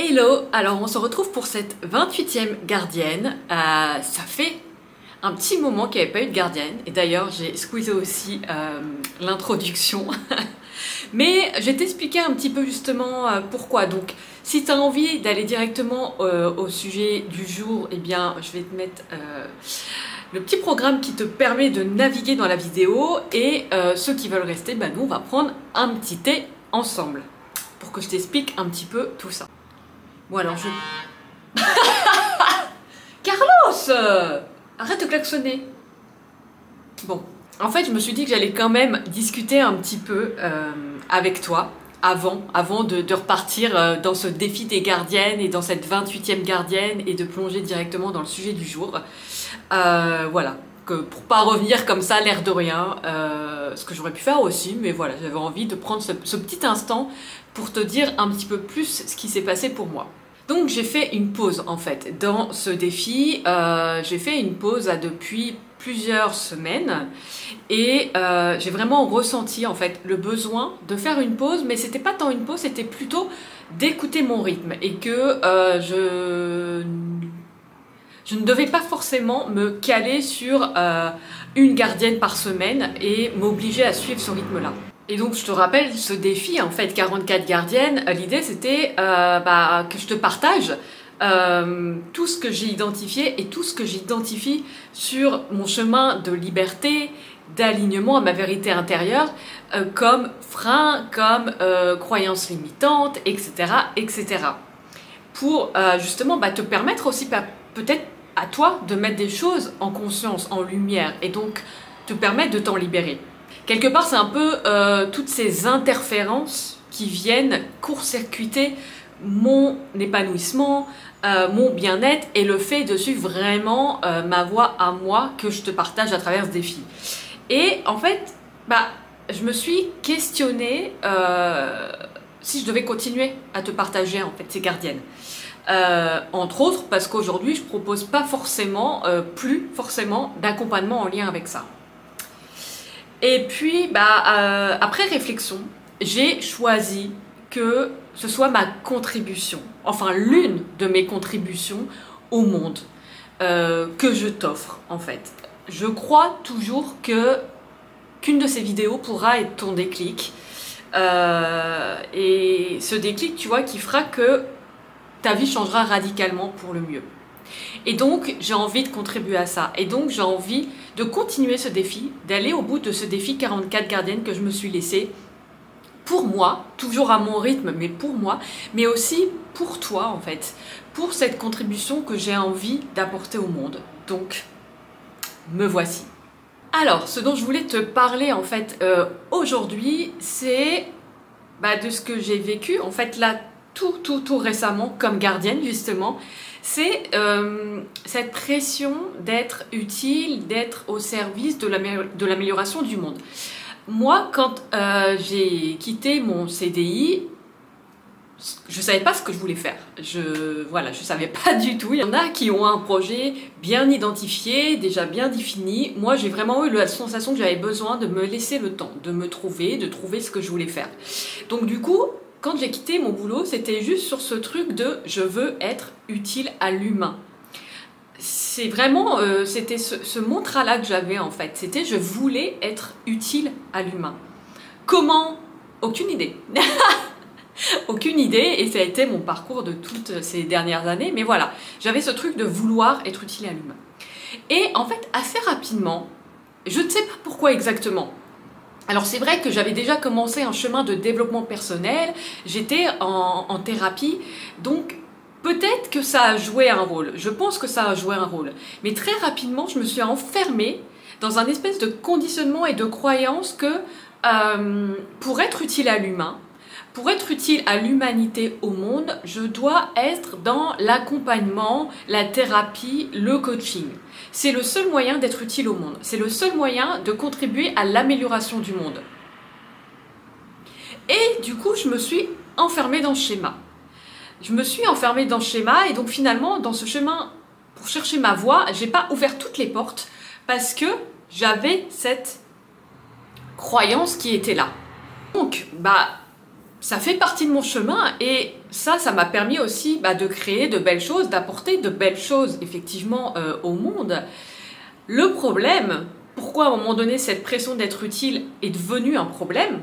Hello, alors on se retrouve pour cette 28e gardienne. Ça fait un petit moment qu'il n'y avait pas eu de gardienne, et d'ailleurs j'ai squeezé aussi l'introduction. Mais je vais t'expliquer un petit peu justement pourquoi. Donc si tu as envie d'aller directement au sujet du jour, eh bien je vais te mettre le petit programme qui te permet de naviguer dans la vidéo, et ceux qui veulent rester, nous on va prendre un petit thé ensemble pour que je t'explique un petit peu tout ça. Bon alors je... Carlos, arrête de klaxonner. Bon, en fait je me suis dit que j'allais quand même discuter un petit peu avec toi avant de repartir dans ce défi des gardiennes et dans cette 28e gardienne et de plonger directement dans le sujet du jour. Voilà, pour pas revenir comme ça l'air de rien, ce que j'aurais pu faire aussi, mais voilà, j'avais envie de prendre ce petit instant pour te dire un petit peu plus ce qui s'est passé pour moi. Donc j'ai fait une pause en fait dans ce défi, j'ai fait une pause depuis plusieurs semaines, et j'ai vraiment ressenti en fait le besoin de faire une pause, mais c'était pas tant une pause, c'était plutôt d'écouter mon rythme, et que je ne devais pas forcément me caler sur une gardienne par semaine et m'obliger à suivre ce rythme-là. Et donc je te rappelle ce défi, en fait 44 gardiennes, l'idée c'était que je te partage tout ce que j'ai identifié et tout ce que j'identifie sur mon chemin de liberté, d'alignement à ma vérité intérieure, comme frein, comme croyances limitantes, etc. etc. Pour justement te permettre aussi peut-être à toi de mettre des choses en conscience, en lumière, et donc te permettre de t'en libérer. Quelque part, c'est un peu toutes ces interférences qui viennent court-circuiter mon épanouissement, mon bien-être, et le fait de suivre vraiment ma voie à moi que je te partage à travers ce défi. Et en fait, je me suis questionnée si je devais continuer à te partager en fait ces gardiennes. Entre autres parce qu'aujourd'hui je propose pas forcément, plus forcément d'accompagnement en lien avec ça. Et puis après réflexion, j'ai choisi que ce soit ma contribution, enfin l'une de mes contributions au monde que je t'offre en fait. Je crois toujours qu'une de ces vidéos pourra être ton déclic, et ce déclic, tu vois, qui fera que ta vie changera radicalement pour le mieux. Et donc j'ai envie de contribuer à ça, et donc j'ai envie de continuer ce défi, d'aller au bout de ce défi 44 gardiennes que je me suis laissé pour moi, toujours à mon rythme, mais pour moi, mais aussi pour toi en fait, pour cette contribution que j'ai envie d'apporter au monde. Donc me voici. Alors ce dont je voulais te parler en fait aujourd'hui, c'est de ce que j'ai vécu en fait là tout récemment comme gardienne justement. C'est cette pression d'être utile, d'être au service de l'amélioration du monde. Moi, quand j'ai quitté mon CDI, je savais pas ce que je voulais faire. Je savais pas du tout. Il y en a qui ont un projet bien identifié, déjà bien défini. Moi, j'ai vraiment eu la sensation que j'avais besoin de me laisser le temps, de me trouver, de trouver ce que je voulais faire. Donc du coup, quand j'ai quitté mon boulot, c'était juste sur ce truc de je veux être utile à l'humain. C'est vraiment, c'était ce mantra-là que j'avais en fait. C'était je voulais être utile à l'humain. Comment? Aucune idée. Aucune idée, et ça a été mon parcours de toutes ces dernières années. Mais voilà, j'avais ce truc de vouloir être utile à l'humain. Et en fait, assez rapidement, je ne sais pas pourquoi exactement. Alors c'est vrai que j'avais déjà commencé un chemin de développement personnel, j'étais en thérapie, donc peut-être que ça a joué un rôle, je pense que ça a joué un rôle. Mais très rapidement, je me suis enfermée dans un espèce de conditionnement et de croyance que pour être utile à l'humain, pour être utile à l'humanité, au monde, je dois être dans l'accompagnement, la thérapie, le coaching. C'est le seul moyen d'être utile au monde. C'est le seul moyen de contribuer à l'amélioration du monde. Et du coup, je me suis enfermée dans ce schéma. Je me suis enfermée dans ce schéma, et donc finalement, dans ce chemin, pour chercher ma voie, j'ai pas ouvert toutes les portes parce que j'avais cette croyance qui était là. Donc, ça fait partie de mon chemin et ça m'a permis aussi de créer de belles choses, d'apporter de belles choses effectivement au monde. Le problème, pourquoi à un moment donné cette pression d'être utile est devenue un problème,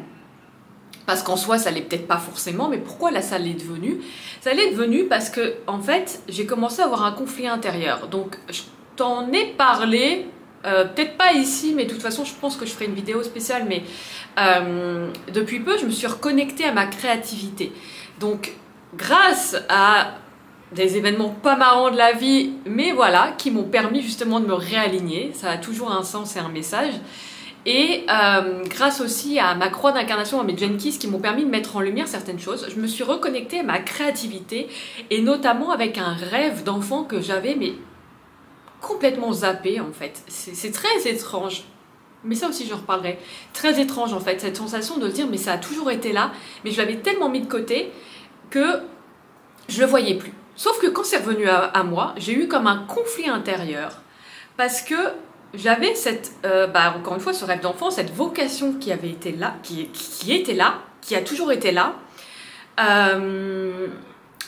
parce qu'en soi ça l'est peut-être pas forcément, mais pourquoi là ça l'est devenu? Ça l'est devenu parce que en fait j'ai commencé à avoir un conflit intérieur. Donc je t'en ai parlé, peut-être pas ici, mais de toute façon je pense que je ferai une vidéo spéciale, mais depuis peu je me suis reconnectée à ma créativité. Donc grâce à des événements pas marrants de la vie, mais voilà, qui m'ont permis justement de me réaligner, ça a toujours un sens et un message. Et grâce aussi à ma croix d'incarnation, à mes Genkeys qui m'ont permis de mettre en lumière certaines choses, je me suis reconnectée à ma créativité et notamment avec un rêve d'enfant que j'avais mais complètement zappé en fait. C'est très étrange, mais ça aussi j'en reparlerai. Très étrange en fait, cette sensation de se dire mais ça a toujours été là, mais je l'avais tellement mis de côté que je le voyais plus. Sauf que quand c'est revenu à moi, j'ai eu comme un conflit intérieur parce que j'avais cette, encore une fois, ce rêve d'enfant, cette vocation qui avait été là, qui était là, qui a toujours été là,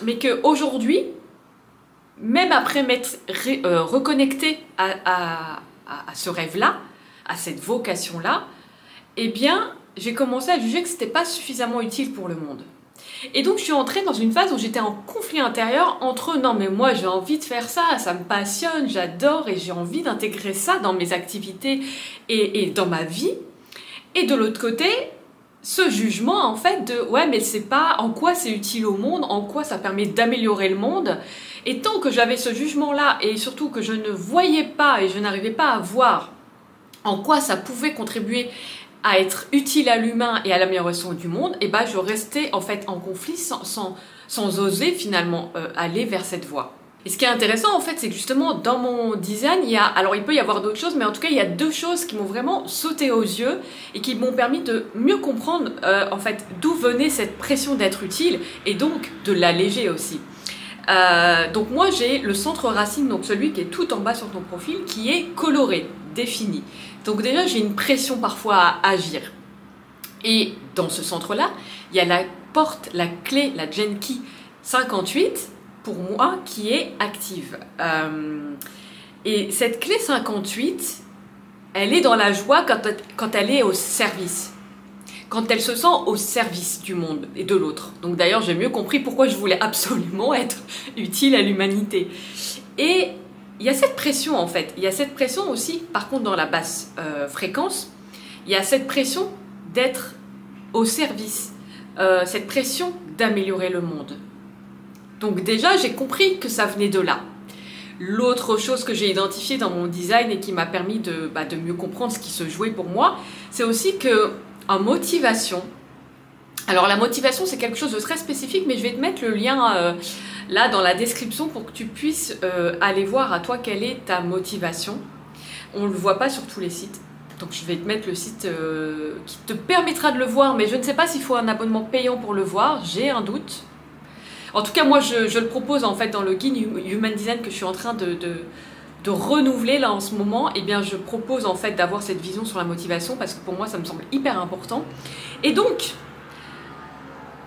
mais qu'aujourd'hui, même après m'être reconnectée à ce rêve-là, à cette vocation-là, eh bien, j'ai commencé à juger que c'était pas suffisamment utile pour le monde. Et donc je suis entrée dans une phase où j'étais en conflit intérieur entre non mais moi j'ai envie de faire ça, ça me passionne, j'adore et j'ai envie d'intégrer ça dans mes activités et dans ma vie, et de l'autre côté ce jugement en fait de ouais mais c'est pas en quoi c'est utile au monde, en quoi ça permet d'améliorer le monde. Et tant que j'avais ce jugement là et surtout que je ne voyais pas et je n'arrivais pas à voir en quoi ça pouvait contribuer à être utile à l'humain et à l'amélioration du monde, et je restais en fait en conflit sans oser finalement aller vers cette voie. Et ce qui est intéressant en fait, c'est que justement dans mon design, alors il peut y avoir d'autres choses, mais en tout cas il y a deux choses qui m'ont vraiment sauté aux yeux et qui m'ont permis de mieux comprendre en fait d'où venait cette pression d'être utile et donc de l'alléger aussi. Donc moi j'ai le centre racine, donc celui qui est tout en bas sur ton profil, qui est coloré, défini. Donc déjà j'ai une pression parfois à agir. Et dans ce centre-là, il y a la porte, la clé, la Genkey 58 pour moi qui est active. Et cette clé 58, elle est dans la joie quand elle est au service. Quand elle se sent au service du monde et de l'autre. Donc d'ailleurs, j'ai mieux compris pourquoi je voulais absolument être utile à l'humanité. Et il y a cette pression en fait. Il y a cette pression aussi, par contre dans la basse fréquence, il y a cette pression d'être au service. Cette pression d'améliorer le monde. Donc déjà, j'ai compris que ça venait de là. L'autre chose que j'ai identifiée dans mon design et qui m'a permis de mieux comprendre ce qui se jouait pour moi, c'est aussi que en motivation, alors la motivation c'est quelque chose de très spécifique, mais je vais te mettre le lien là dans la description pour que tu puisses aller voir à toi quelle est ta motivation. On ne le voit pas sur tous les sites, donc je vais te mettre le site qui te permettra de le voir, mais je ne sais pas s'il faut un abonnement payant pour le voir, j'ai un doute. En tout cas moi je le propose en fait dans le guide Human Design que je suis en train de renouveler là en ce moment. Et bien je propose en fait d'avoir cette vision sur la motivation parce que pour moi ça me semble hyper important. Et donc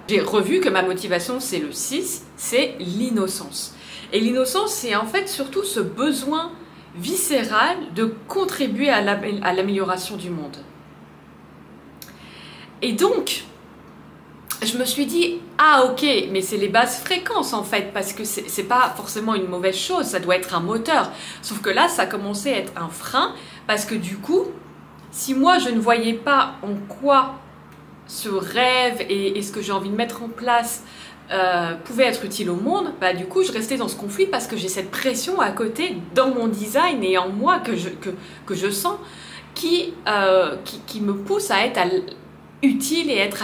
j'ai revu que ma motivation c'est le 6, c'est l'innocence. Et l'innocence c'est en fait surtout ce besoin viscéral de contribuer à l'amélioration du monde. Et donc je me suis dit, ah ok, mais c'est les basses fréquences en fait, parce que c'est pas forcément une mauvaise chose, ça doit être un moteur. Sauf que là, ça a commencé à être un frein, parce que du coup, si moi je ne voyais pas en quoi ce rêve et ce que j'ai envie de mettre en place pouvait être utile au monde, du coup je restais dans ce conflit parce que j'ai cette pression à côté dans mon design et en moi que je sens qui me pousse à être utile et être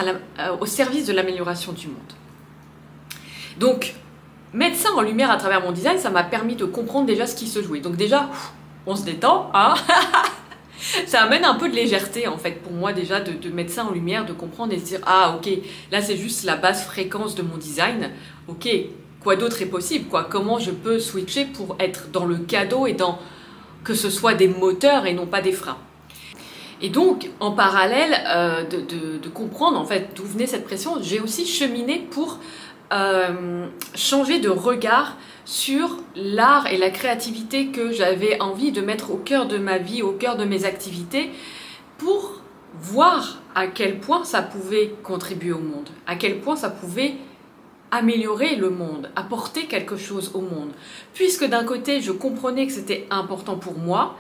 au service de l'amélioration du monde. Donc, mettre ça en lumière à travers mon design, ça m'a permis de comprendre déjà ce qui se jouait. Donc déjà, on se détend, hein. Ça amène un peu de légèreté en fait pour moi déjà de mettre ça en lumière, de comprendre et de dire ah ok, là c'est juste la basse fréquence de mon design, ok, quoi d'autre est possible quoi, comment je peux switcher pour être dans le cadeau et dans que ce soit des moteurs et non pas des freins. Et donc, en parallèle de comprendre en fait d'où venait cette pression, j'ai aussi cheminé pour changer de regard sur l'art et la créativité que j'avais envie de mettre au cœur de ma vie, au cœur de mes activités, pour voir à quel point ça pouvait contribuer au monde, à quel point ça pouvait améliorer le monde, apporter quelque chose au monde. Puisque d'un côté, je comprenais que c'était important pour moi,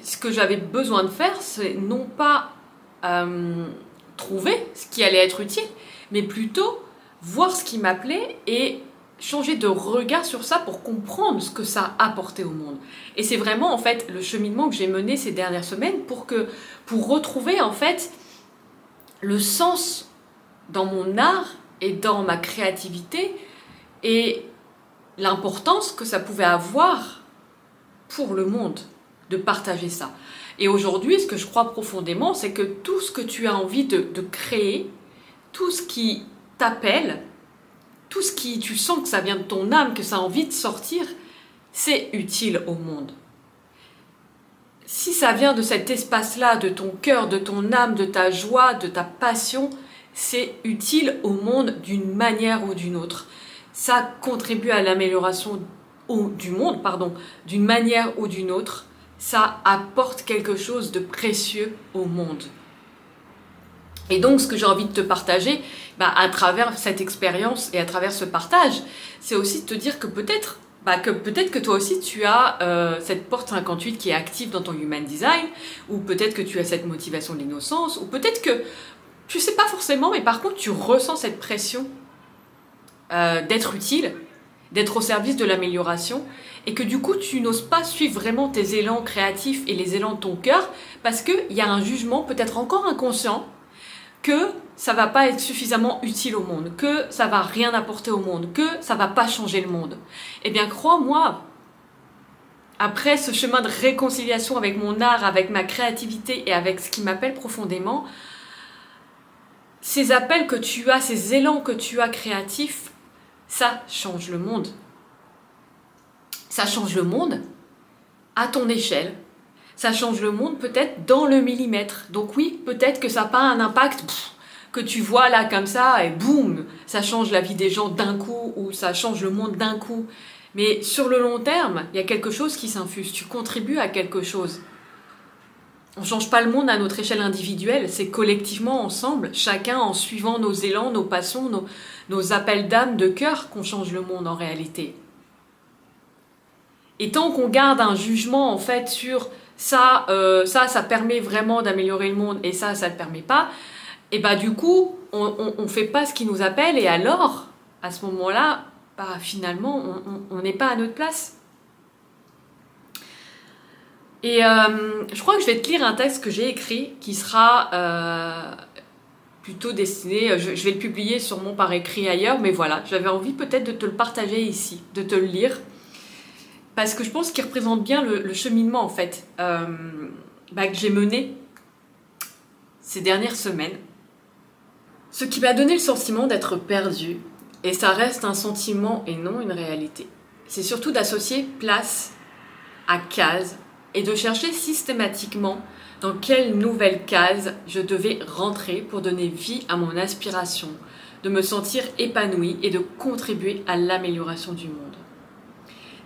ce que j'avais besoin de faire, c'est non pas trouver ce qui allait être utile, mais plutôt voir ce qui m'appelait et changer de regard sur ça pour comprendre ce que ça apportait au monde. Et c'est vraiment en fait le cheminement que j'ai mené ces dernières semaines pour retrouver en fait le sens dans mon art et dans ma créativité et l'importance que ça pouvait avoir pour le monde de partager ça. Et aujourd'hui, ce que je crois profondément, c'est que tout ce que tu as envie de créer, tout ce qui t'appelle, tout ce qui tu sens que ça vient de ton âme, que ça a envie de sortir, c'est utile au monde. Si ça vient de cet espace-là, de ton cœur, de ton âme, de ta joie, de ta passion, c'est utile au monde d'une manière ou d'une autre. Ça contribue à l'amélioration du monde, d'une manière ou d'une autre. Ça apporte quelque chose de précieux au monde. Et donc, ce que j'ai envie de te partager, à travers cette expérience et à travers ce partage, c'est aussi de te dire que peut-être que toi aussi tu as cette porte 58 qui est active dans ton Human Design, ou peut-être que tu as cette motivation de l'innocence, ou peut-être que tu sais pas forcément, mais par contre tu ressens cette pression d'être utile, d'être au service de l'amélioration, et que du coup tu n'oses pas suivre vraiment tes élans créatifs et les élans de ton cœur, parce qu'il y a un jugement peut-être encore inconscient, que ça va pas être suffisamment utile au monde, que ça va rien apporter au monde, que ça va pas changer le monde. Eh bien, crois-moi, après ce chemin de réconciliation avec mon art, avec ma créativité et avec ce qui m'appelle profondément, ces appels que tu as, ces élans que tu as créatifs, ça change le monde. Ça change le monde à ton échelle. Ça change le monde peut-être dans le millimètre. Donc oui, peut-être que ça n'a pas un impact que tu vois là comme ça et boum, ça change la vie des gens d'un coup ou ça change le monde d'un coup. Mais sur le long terme, il y a quelque chose qui s'infuse. Tu contribues à quelque chose. On ne change pas le monde à notre échelle individuelle, c'est collectivement, ensemble, chacun en suivant nos élans, nos passions, nos appels d'âme, de cœur qu'on change le monde en réalité. Et tant qu'on garde un jugement en fait sur ça permet vraiment d'améliorer le monde et ça ne le permet pas, et du coup, on ne fait pas ce qui nous appelle et alors, à ce moment-là, finalement, on n'est pas à notre place. Et je crois que je vais te lire un texte que j'ai écrit qui sera plutôt destiné, je vais le publier sûrement par écrit ailleurs, mais voilà, j'avais envie peut-être de te le partager ici, de te le lire. Parce que je pense qu'il représente bien le cheminement en fait que j'ai mené ces dernières semaines. Ce qui m'a donné le sentiment d'être perdu, et ça reste un sentiment et non une réalité. C'est surtout d'associer place à case et de chercher systématiquement dans quelle nouvelle case je devais rentrer pour donner vie à mon aspiration, de me sentir épanouie et de contribuer à l'amélioration du monde.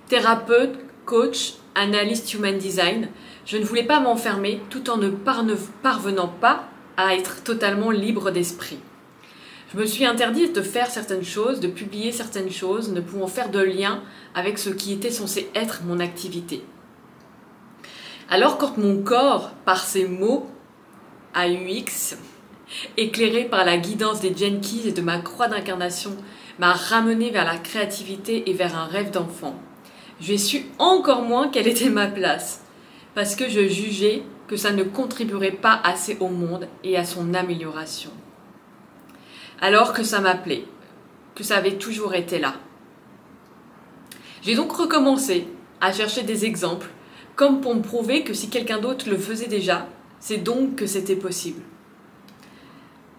Thérapeute, coach, analyste Human Design, je ne voulais pas m'enfermer tout en ne parvenant pas à être totalement libre d'esprit. Je me suis interdite de faire certaines choses, de publier certaines choses, ne pouvant faire de lien avec ce qui était censé être mon activité. Alors quand mon corps, par ses mots, AUX, éclairé par la guidance des Gene Keys et de ma croix d'incarnation, m'a ramené vers la créativité et vers un rêve d'enfant, j'ai su encore moins quelle était ma place, parce que je jugeais que ça ne contribuerait pas assez au monde et à son amélioration. Alors que ça m'appelait, que ça avait toujours été là. J'ai donc recommencé à chercher des exemples, comme pour me prouver que si quelqu'un d'autre le faisait déjà, c'est donc que c'était possible.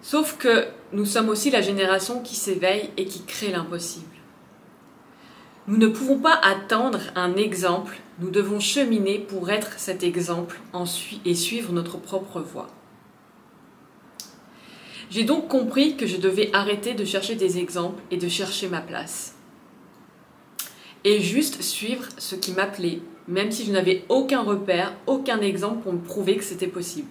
Sauf que nous sommes aussi la génération qui s'éveille et qui crée l'impossible. Nous ne pouvons pas attendre un exemple, nous devons cheminer pour être cet exemple et suivre notre propre voie. J'ai donc compris que je devais arrêter de chercher des exemples et de chercher ma place. Et juste suivre ce qui m'appelait, même si je n'avais aucun repère, aucun exemple pour me prouver que c'était possible.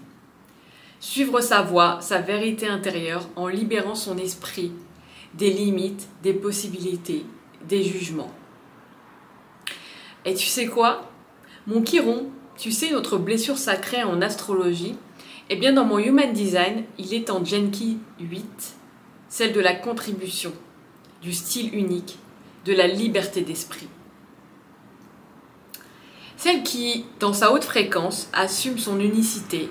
Suivre sa voie, sa vérité intérieure, en libérant son esprit des limites, des possibilités, des jugements. Et tu sais quoi? Mon chiron, tu sais notre blessure sacrée en astrologie, eh bien dans mon Human Design, il est en Gene-Key 8, celle de la contribution, du style unique, de la liberté d'esprit. Celle qui, dans sa haute fréquence, assume son unicité,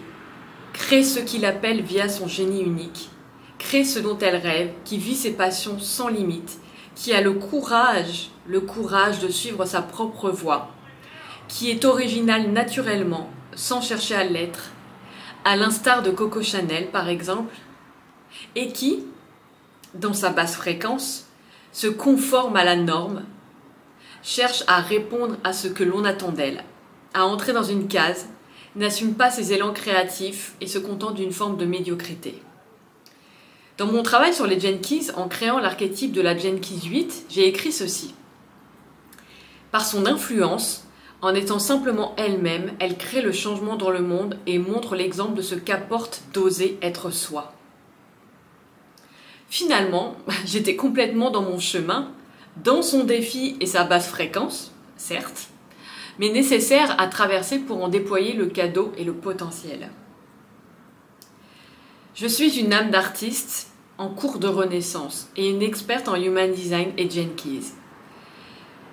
crée ce qu'il appelle via son génie unique, crée ce dont elle rêve, qui vit ses passions sans limite, qui a le courage de suivre sa propre voie, qui est originale naturellement, sans chercher à l'être, à l'instar de Coco Chanel par exemple, et qui, dans sa basse fréquence, se conforme à la norme, cherche à répondre à ce que l'on attend d'elle, à entrer dans une case, n'assume pas ses élans créatifs et se contente d'une forme de médiocrité. Dans mon travail sur les Gene-Keys, en créant l'archétype de la Gene-Keys 8, j'ai écrit ceci. Par son influence, en étant simplement elle-même, elle crée le changement dans le monde et montre l'exemple de ce qu'apporte d'oser être soi. Finalement, j'étais complètement dans mon chemin, dans son défi et sa basse fréquence, certes, mais nécessaire à traverser pour en déployer le cadeau et le potentiel. Je suis une âme d'artiste en cours de renaissance et une experte en Human Design et Gene-Keys.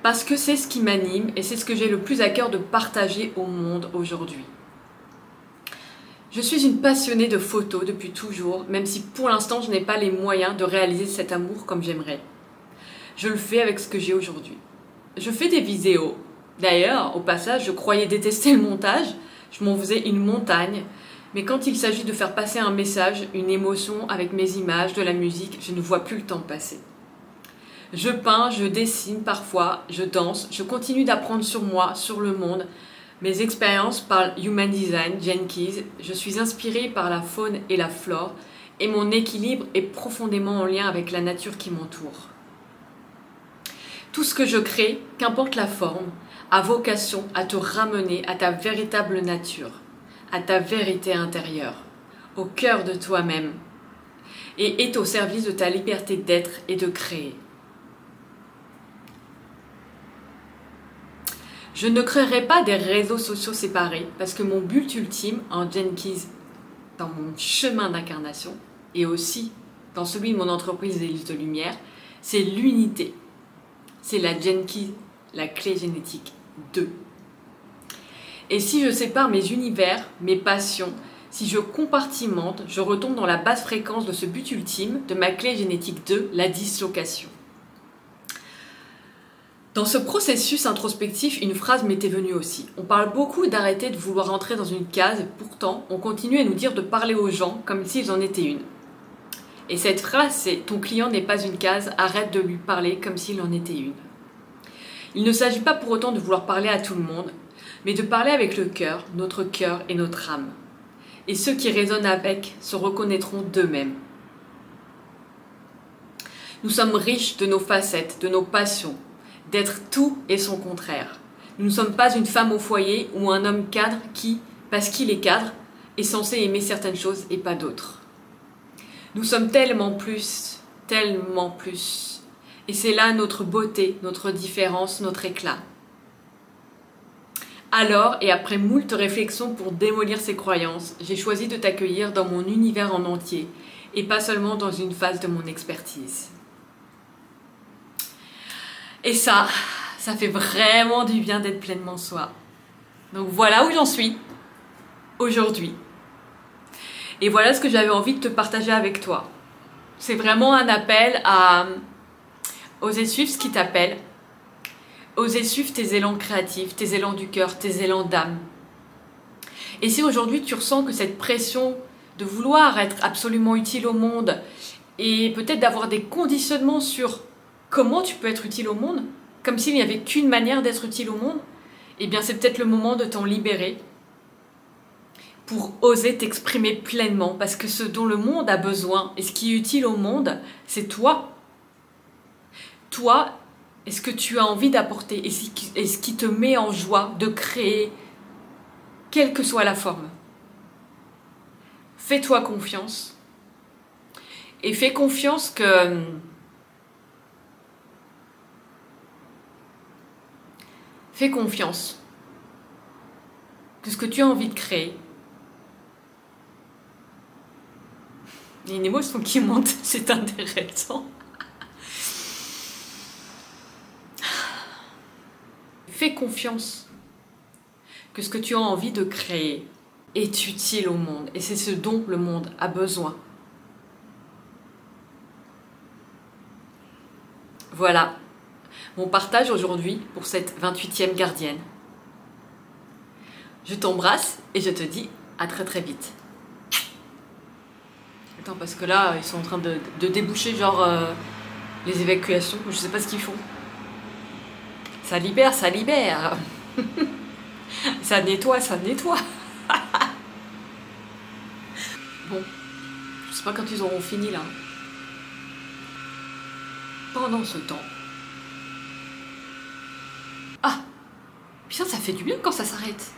Parce que c'est ce qui m'anime et c'est ce que j'ai le plus à cœur de partager au monde aujourd'hui. Je suis une passionnée de photos depuis toujours, même si pour l'instant je n'ai pas les moyens de réaliser cet amour comme j'aimerais. Je le fais avec ce que j'ai aujourd'hui. Je fais des vidéos. D'ailleurs, au passage, je croyais détester le montage, je m'en faisais une montagne, mais quand il s'agit de faire passer un message, une émotion avec mes images, de la musique, je ne vois plus le temps passer. Je peins, je dessine parfois, je danse, je continue d'apprendre sur moi, sur le monde, mes expériences par Human Design, Gene-Keys, je suis inspirée par la faune et la flore, et mon équilibre est profondément en lien avec la nature qui m'entoure. Tout ce que je crée, qu'importe la forme, a vocation à te ramener à ta véritable nature, à ta vérité intérieure, au cœur de toi-même, et est au service de ta liberté d'être et de créer. Je ne créerai pas des réseaux sociaux séparés parce que mon but ultime en Gene-Keys, dans mon chemin d'incarnation, et aussi dans celui de mon entreprise des Listes de Lumière, c'est l'unité. C'est la Gene-Keys, la clé génétique 2. Et si je sépare mes univers, mes passions, si je compartimente, je retombe dans la basse fréquence de ce but ultime, de ma clé génétique 2, la dislocation. Dans ce processus introspectif, une phrase m'était venue aussi. On parle beaucoup d'arrêter de vouloir entrer dans une case, pourtant on continue à nous dire de parler aux gens comme s'ils en étaient une. Et cette phrase, c'est « Ton client n'est pas une case, arrête de lui parler comme s'il en était une ». Il ne s'agit pas pour autant de vouloir parler à tout le monde, mais de parler avec le cœur, notre cœur et notre âme. Et ceux qui résonnent avec se reconnaîtront d'eux-mêmes. Nous sommes riches de nos facettes, de nos passions, d'être tout et son contraire. Nous ne sommes pas une femme au foyer ou un homme cadre qui, parce qu'il est cadre, est censé aimer certaines choses et pas d'autres. Nous sommes tellement plus, tellement plus. Et c'est là notre beauté, notre différence, notre éclat. Alors, et après moult réflexions pour démolir ces croyances, j'ai choisi de t'accueillir dans mon univers en entier et pas seulement dans une phase de mon expertise. Et ça fait vraiment du bien d'être pleinement soi. Donc voilà où j'en suis aujourd'hui. Et voilà ce que j'avais envie de te partager avec toi. C'est vraiment un appel à oser suivre ce qui t'appelle, oser suivre tes élans créatifs, tes élans du cœur, tes élans d'âme. Et si aujourd'hui tu ressens que cette pression de vouloir être absolument utile au monde et peut-être d'avoir des conditionnements sur comment tu peux être utile au monde, comme s'il n'y avait qu'une manière d'être utile au monde, eh bien c'est peut-être le moment de t'en libérer pour oser t'exprimer pleinement, parce que ce dont le monde a besoin et ce qui est utile au monde, c'est toi. Toi, et ce que tu as envie d'apporter, et ce qui te met en joie de créer, quelle que soit la forme. Fais-toi confiance, et fais confiance que ce que tu as envie de créer. Les émotions qui montent, c'est intéressant. Fais confiance que ce que tu as envie de créer est utile au monde et c'est ce dont le monde a besoin. Voilà mon partage aujourd'hui pour cette 28e gardienne. Je t'embrasse et je te dis à très très vite. Attends, parce que là, ils sont en train de déboucher genre les évacuations. Je sais pas ce qu'ils font. Ça libère, ça libère. Ça nettoie, ça nettoie. Bon, je sais pas quand ils auront fini là. Pendant ce temps. Ah, putain, ça fait du bien quand ça s'arrête.